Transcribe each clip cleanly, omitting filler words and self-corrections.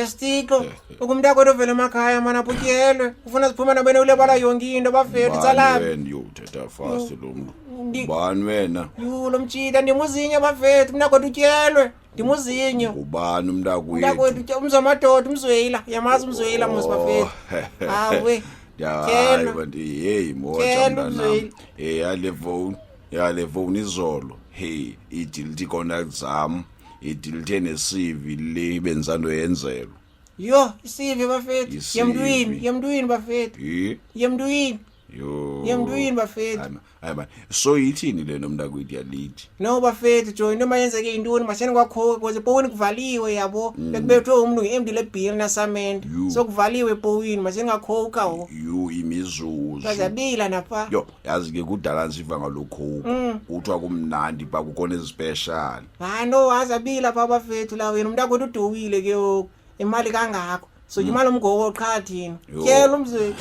Stixo, ukumntakwethu ovela emakhaya mana Utyelwe. Ufuna siphume nabena ulebala yonke into bafethu itsalapha. Wena uthetha fast lo mntu. Ubani wena? Lo mtshita ndimuzinyo bafethu mntakwethu Utyelwe. Ndimuzinyo. Ubani umntakwethu? Mntakwethu umzamadoda uMzweila. Yamazi uMzweila mos bafethu. Hawe. Hayi bantu hey moja mntana. Le phone izolo. Hey, idiliti contact zam. Idilite ne-CV le benzando yenzelwa. Yo, isive bafethu. Yemntwini bafethu. Yemntwini. Yo. Yemntwini bafethu. Hayi man. So yithini le nomntakwethu yalithi? No bafethu Joy into mayenzeke intoni mashene kwakho because epowini kuvaliwe yabo bekubethwe umuntu ngeempilo ebill nasamente so kuvaliwe epowini mashene ngakhoka ho Yo imizuzu bazabila napha yo yazi ke kudala nsiva ngalokho kuthiwa kumnandi ba kukhona ezespecial no azabila pha bafethu la wena umntakwethu udowile ke yoko imali kangakho so imali umgoko qha thina tyela uMzweila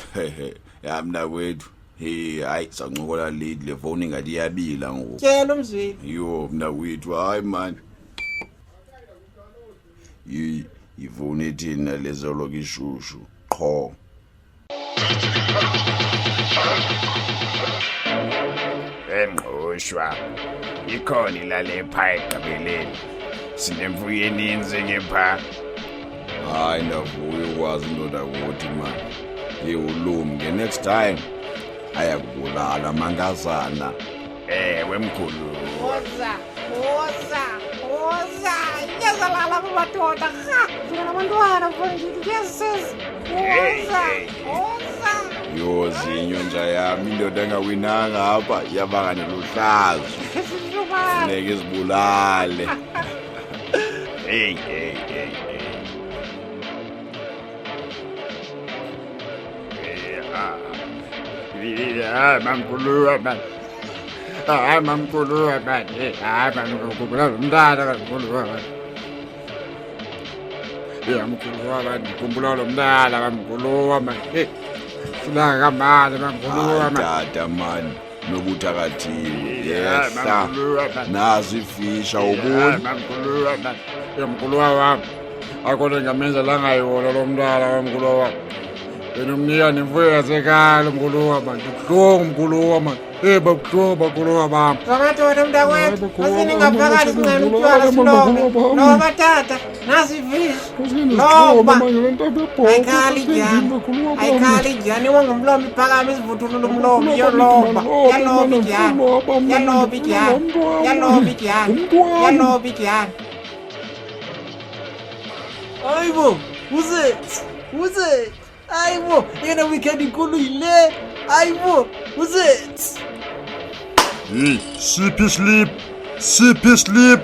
ya mntakwethu hey hayi sancokola late le phone ingadi yabila ngoku tyela uMzweila yo mntakwethu hayi man ifone thina lezo lokishushu qho engqoshwa ikhona ilale pha egqibeleni sinemfuyo eninzi ngepha hayi ndavuya ukwazi indoda ukuthi man yewulumke next time ayakubulala mangazana ewe mkhulu Woza yazalala madoda ha fika nabantwana mfondini yeses woza yozinyo nja yami indoda engawinanga apha yabanga neluhlazo funeka izibulale hey mamkhulu man mamkhulu man mamkhulu umntana mamkhulu man mamkhulu man ndikhumbula lo mntana mamkhulu man silanga kamali mamkhulu man tata man nobuthakathini yehla nazi ifisha ubuni mamkhulu wam akho ngamenza langayona lo mntana mamkhulu wam benomnika nemfuyo yasekhaya lo mkhulu wam ndibuhlungu mkhulu wam babuhlungu bam Madoda mntakwethu masini ngaphakathi sincane utywala silombe noba tata nasi ifishi loba ayikhali idyani wongumlomo iphakama isivuthulula umlomo yaloba idyani ayibo uze ayibo yena weekend inkulu yile ayibo uze Sip sleep.